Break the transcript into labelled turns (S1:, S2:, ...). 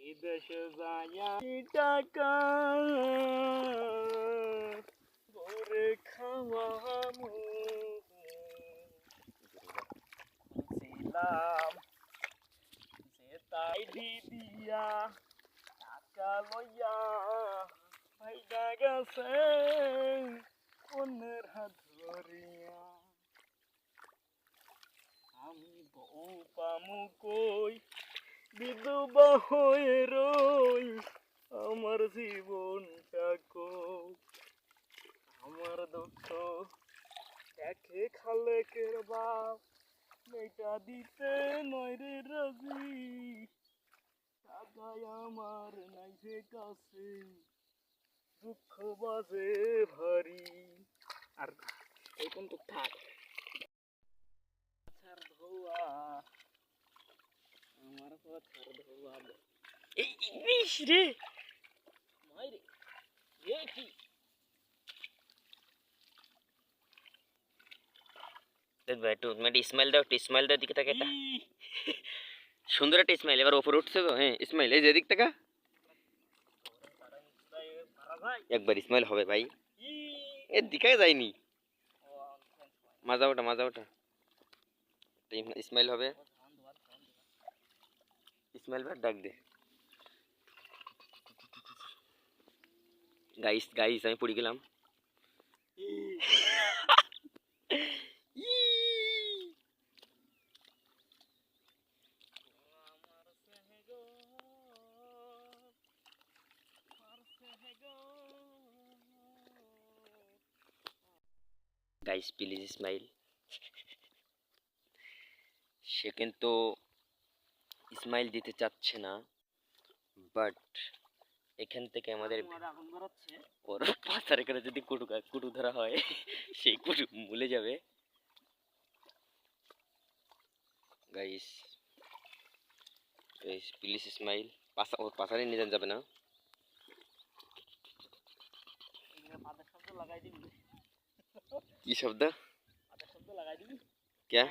S1: বিদেশে যাইয়া টাকা ভরে খাওয়ামু ছিলাম যে তাই দিয়া টাকা লইয়া ভাইগা গেছে অন্যের হাত ধরিয়া আমি বউ পামু কই বিধবা হয়ে রই আমার জীবনটা কই আমার দুঃখ দেখে খালেকের বাপ মেয়েটা দিতে নয় রে রাজি টাকায় আমার নাই যে কাছে দুঃখ বাজে ভারী আর এই কোন তো থাক ছাড় ধোয়া আমার পথার ধোয়া এই ইংলিশ রে মাইরে দেখি
S2: ভাই একটু স্মাইল দাও, একটু স্মাইল দাও, দিকে তাকা, একটা সুন্দর একটা স্মাইল। এবার ওপরে উঠছে তো, হ্যাঁ স্মাইল, এই যে দিক টাকা, একবার স্মাইল হবে ভাই, এর দিকে যায়নি, মাজা ওটা মাজা ওটা, স্মাইল হবে, স্মাইল ভাই ডাক দে। গাইস গাইস আমি পড়ে গেলাম। Guys please smile. সে কিন্তু স্মাইল দিতে চাচ্ছে না, বাট এখান থেকে আমাদের ওর পাচার করে যদি কুটু ধরা হয় সেই কুটু মূলে যাবে। Guys guys please smile. ওর পাচারে নিয়ে যাবে না। কি শব্দ?
S1: লাগাই দিবি
S2: क्या?